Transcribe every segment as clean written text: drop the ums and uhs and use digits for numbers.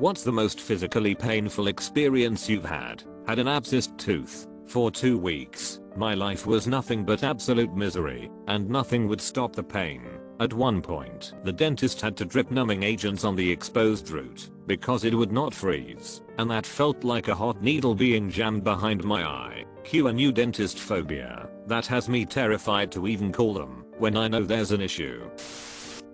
What's the most physically painful experience you've had? Had an abscessed tooth. For 2 weeks, my life was nothing but absolute misery, and nothing would stop the pain. At one point, the dentist had to drip numbing agents on the exposed root because it would not freeze, and that felt like a hot needle being jammed behind my eye. Cue a new dentist phobia that has me terrified to even call them when I know there's an issue.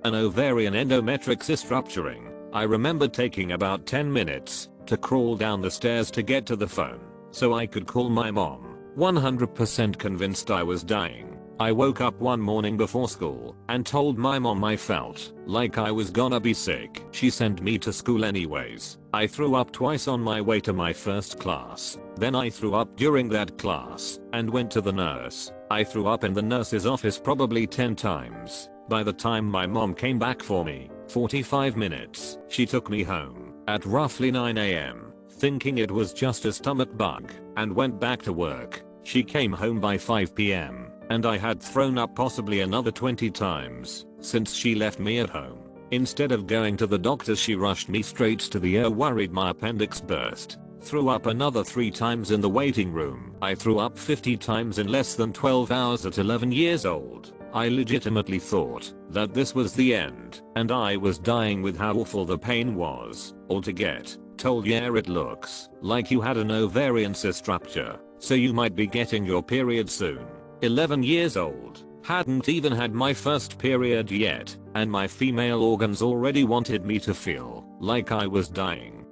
An ovarian endometric cyst rupturing. I remember taking about 10 minutes to crawl down the stairs to get to the phone so I could call my mom, 100% convinced I was dying. I woke up one morning before school and told my mom I felt like I was gonna be sick. She sent me to school anyways. I threw up twice on my way to my first class. Then I threw up during that class and went to the nurse. I threw up in the nurse's office probably 10 times. By the time my mom came back for me, 45 minutes, she took me home at roughly 9 AM, thinking it was just a stomach bug, and went back to work. She came home by 5 PM, and I had thrown up possibly another 20 times since she left me at home. Instead of going to the doctor, she rushed me straight to the ER, worried my appendix burst. Threw up another 3 times in the waiting room. I threw up 50 times in less than 12 hours at 11 years old. I legitimately thought that this was the end, and I was dying with how awful the pain was. All to get told, yeah, it looks like you had an ovarian cyst rupture, so you might be getting your period soon. 11 years old, hadn't even had my first period yet, and my female organs already wanted me to feel like I was dying.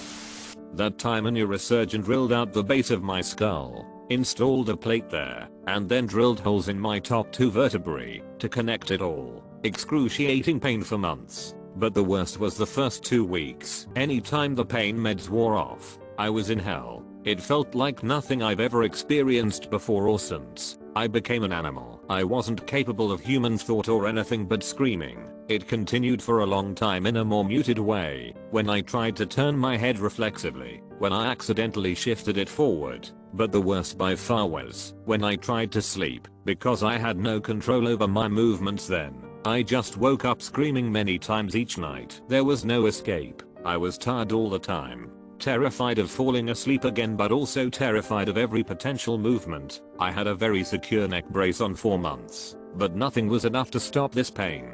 That time a neurosurgeon drilled out the base of my skull, installed a plate there, and then drilled holes in my top 2 vertebrae to connect it all. Excruciating pain for months, but the worst was the first 2 weeks. Anytime the pain meds wore off, I was in hell. It felt like nothing I've ever experienced before or since. I became an animal. I wasn't capable of human thought or anything but screaming. It continued for a long time in a more muted way. When I tried to turn my head reflexively, when I accidentally shifted it forward. But the worst by far was when I tried to sleep, because I had no control over my movements then. I just woke up screaming many times each night. There was no escape. I was tired all the time. Terrified of falling asleep again, but also terrified of every potential movement. I had a very secure neck brace on for months, but nothing was enough to stop this pain.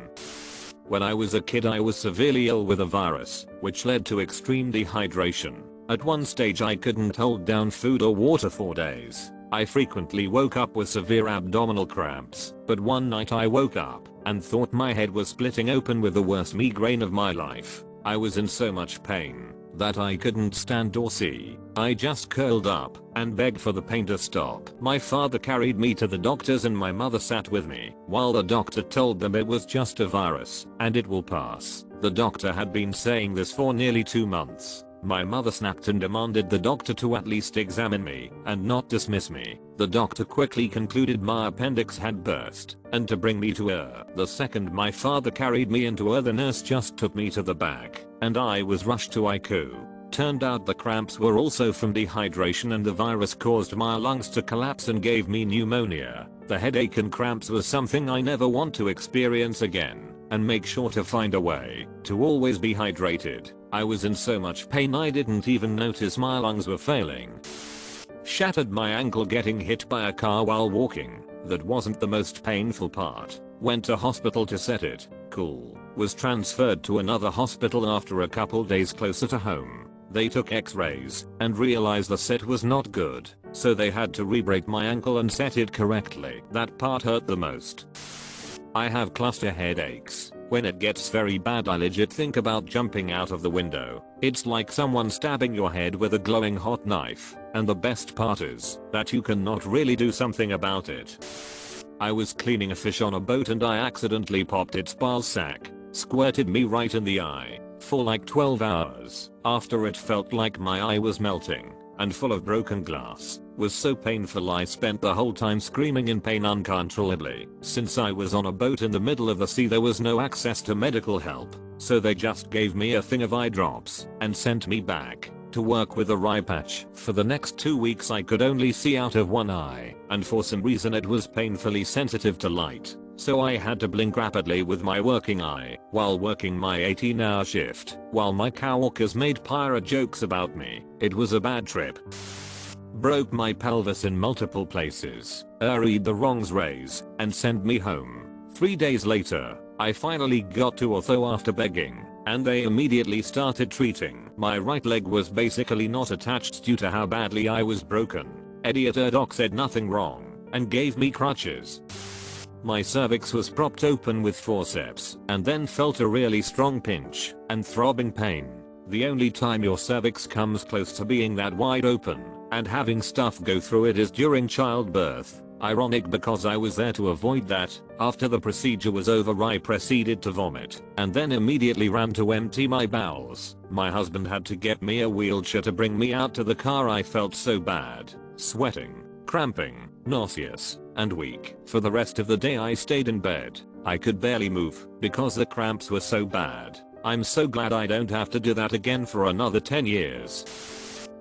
When I was a kid, I was severely ill with a virus, which led to extreme dehydration. At one stage I couldn't hold down food or water for days. I frequently woke up with severe abdominal cramps, but one night I woke up and thought my head was splitting open with the worst migraine of my life. I was in so much pain that I couldn't stand or see. I just curled up and begged for the pain to stop. My father carried me to the doctors and my mother sat with me while the doctor told them it was just a virus and it will pass. The doctor had been saying this for nearly 2 months. My mother snapped and demanded the doctor to at least examine me and not dismiss me. The doctor quickly concluded my appendix had burst and to bring me to ER. The second my father carried me into ER, the nurse just took me to the back and I was rushed to Acute. Turned out the cramps were also from dehydration and the virus caused my lungs to collapse and gave me pneumonia. The headache and cramps was something I never want to experience again, and make sure to find a way to always be hydrated. I was in so much pain I didn't even notice my lungs were failing. Shattered my ankle getting hit by a car while walking. That wasn't the most painful part. Went to hospital to set it. Cool. Was transferred to another hospital after a couple days closer to home. They took x-rays and realized the set was not good, so they had to re-break my ankle and set it correctly. That part hurt the most. I have cluster headaches. When it gets very bad, I legit think about jumping out of the window. It's like someone stabbing your head with a glowing hot knife, and the best part is that you cannot really do something about it. I was cleaning a fish on a boat and I accidentally popped its bile sac. Squirted me right in the eye. For like 12 hours. After it felt like my eye was melting and full of broken glass. Was so painful I spent the whole time screaming in pain uncontrollably. Since I was on a boat in the middle of the sea, there was no access to medical help, so they just gave me a thing of eye drops and sent me back to work with a eye patch. For the next 2 weeks I could only see out of one eye, and for some reason it was painfully sensitive to light. so I had to blink rapidly with my working eye while working my 18-hour shift, while my coworkers made pirate jokes about me. It was a bad trip. Broke my pelvis in multiple places, read the wrongs raise, and sent me home. 3 days later, I finally got to ortho after begging, and they immediately started treating. My right leg was basically not attached due to how badly I was broken. Idiot doc said nothing wrong, and gave me crutches. My cervix was propped open with forceps, and then felt a really strong pinch and throbbing pain. The only time your cervix comes close to being that wide open and having stuff go through it is during childbirth. Ironic because I was there to avoid that. After the procedure was over I proceeded to vomit and then immediately ran to empty my bowels. My husband had to get me a wheelchair to bring me out to the car. I felt so bad, sweating, cramping, nauseous, and weak. For the rest of the day I stayed in bed. I could barely move because the cramps were so bad. I'm so glad I don't have to do that again for another 10 years.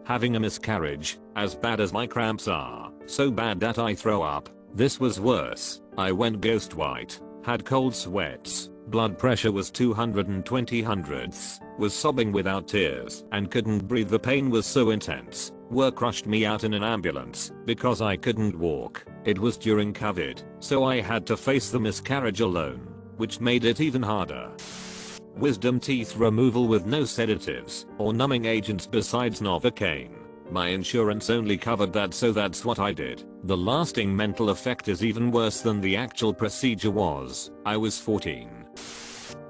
Having a miscarriage, as bad as my cramps are, so bad that I throw up. This was worse. I went ghost white, had cold sweats, blood pressure was 220 hundredths, was sobbing without tears, and couldn't breathe. The pain was so intense. Work rushed me out in an ambulance because I couldn't walk. It was during COVID, so I had to face the miscarriage alone, which made it even harder. Wisdom teeth removal with no sedatives or numbing agents besides Novocaine. My insurance only covered that, so that's what I did. The lasting mental effect is even worse than the actual procedure was. I was 14.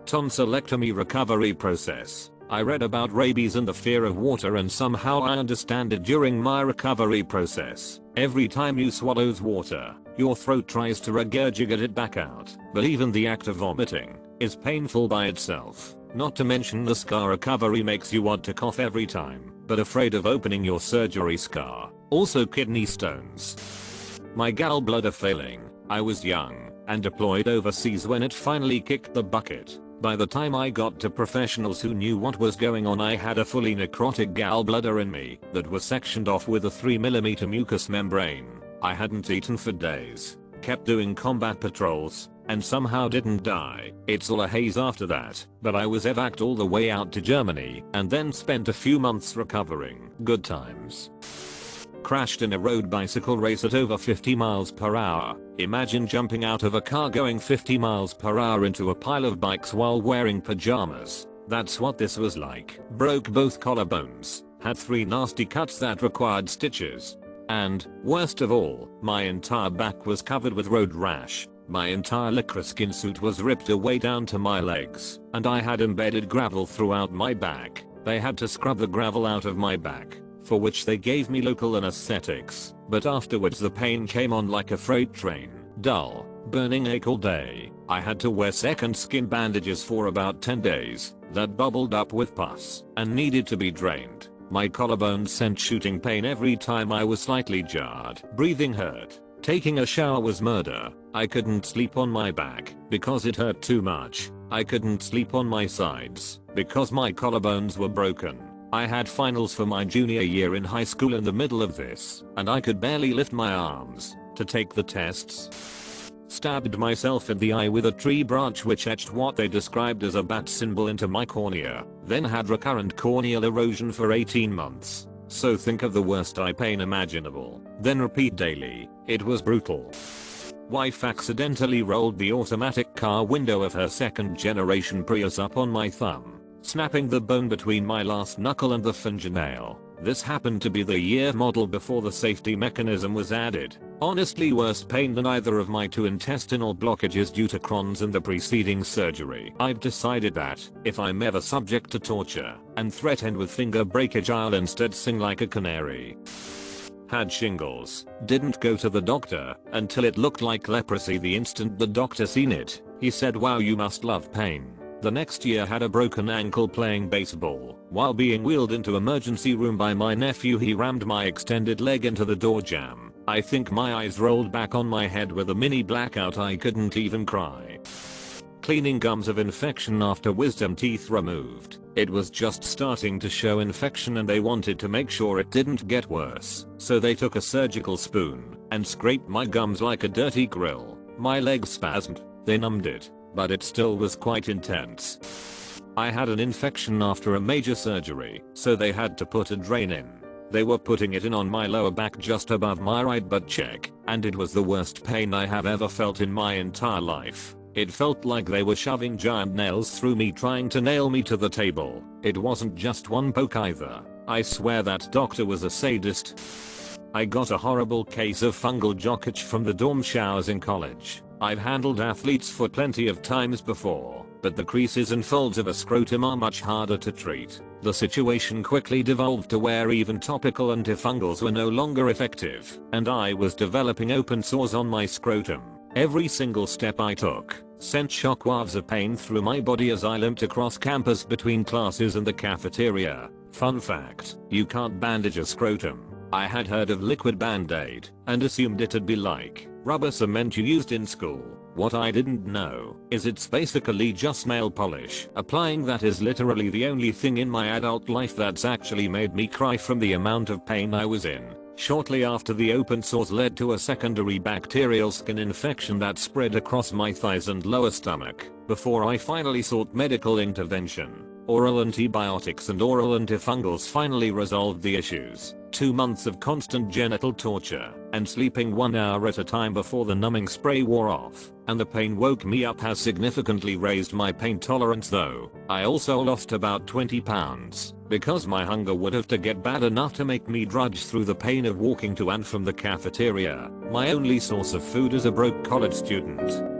Tonsillectomy recovery process. I read about rabies and the fear of water, and somehow I understand it during my recovery process. Every time you swallow water, your throat tries to regurgitate it back out, but even the act of vomiting is painful by itself. Not to mention the scar recovery makes you want to cough every time, but afraid of opening your surgery scar. Also kidney stones. My gallbladder failing. I was young and deployed overseas when it finally kicked the bucket. By the time I got to professionals who knew what was going on, I had a fully necrotic gallbladder in me that was sectioned off with a 3mm mucous membrane. I hadn't eaten for days, kept doing combat patrols, and somehow didn't die. It's all a haze after that, but I was evac'd all the way out to Germany and then spent a few months recovering. Good times. Crashed in a road bicycle race at over 50 miles per hour. Imagine jumping out of a car going 50 miles per hour into a pile of bikes while wearing pajamas. That's what this was like. Broke both collarbones, had 3 nasty cuts that required stitches. And, worst of all, my entire back was covered with road rash. My entire lycra skin suit was ripped away down to my legs, and I had embedded gravel throughout my back. They had to scrub the gravel out of my back, for which they gave me local anesthetics, but afterwards the pain came on like a freight train. Dull, burning ache all day. I had to wear second skin bandages for about 10 days that bubbled up with pus and needed to be drained. My collarbone sent shooting pain every time I was slightly jarred. Breathing hurt. Taking a shower was murder. I couldn't sleep on my back because it hurt too much. I couldn't sleep on my sides because my collarbones were broken. I had finals for my junior year in high school in the middle of this, and I could barely lift my arms to take the tests. Stabbed myself in the eye with a tree branch which etched what they described as a bat symbol into my cornea, then had recurrent corneal erosion for 18 months. So think of the worst eye pain imaginable, then repeat daily. It was brutal. Wife accidentally rolled the automatic car window of her second generation Prius up on my thumb, snapping the bone between my last knuckle and the fingernail. This happened to be the year model before the safety mechanism was added. Honestly, worse pain than either of my 2 intestinal blockages due to Crohn's and the preceding surgery. I've decided that, if I'm ever subject to torture and threatened with finger breakage, I'll instead sing like a canary. Had shingles. Didn't go to the doctor until it looked like leprosy. The instant the doctor seen it, he said, "Wow, you must love pain." The next year had a broken ankle playing baseball. While being wheeled into emergency room by my nephew, he rammed my extended leg into the door jamb. I think my eyes rolled back on my head with a mini blackout. I couldn't even cry. Cleaning gums of infection after wisdom teeth removed. It was just starting to show infection and they wanted to make sure it didn't get worse. So they took a surgical spoon and scraped my gums like a dirty grill. My legs spasmed. They numbed it, but it still was quite intense. I had an infection after a major surgery, so they had to put a drain in. They were putting it in on my lower back just above my right butt cheek, and it was the worst pain I have ever felt in my entire life. It felt like they were shoving giant nails through me trying to nail me to the table. It wasn't just one poke either. I swear that doctor was a sadist. I got a horrible case of fungal jock itch from the dorm showers in college. I've handled athletes for plenty of times before, but the creases and folds of a scrotum are much harder to treat. The situation quickly devolved to where even topical antifungals were no longer effective, and I was developing open sores on my scrotum. Every single step I took sent shockwaves of pain through my body as I limped across campus between classes and the cafeteria. Fun fact, you can't bandage a scrotum. I had heard of liquid band-aid and assumed it'd be like rubber cement you used in school. What I didn't know is it's basically just nail polish. Applying that is literally the only thing in my adult life that's actually made me cry from the amount of pain I was in. Shortly after, the open sores led to a secondary bacterial skin infection that spread across my thighs and lower stomach before I finally sought medical intervention. Oral antibiotics and oral antifungals finally resolved the issues. 2 months of constant genital torture and sleeping 1 hour at a time before the numbing spray wore off, and the pain woke me up has significantly raised my pain tolerance though. I also lost about 20 pounds because my hunger would have to get bad enough to make me drudge through the pain of walking to and from the cafeteria, my only source of food as a broke college student.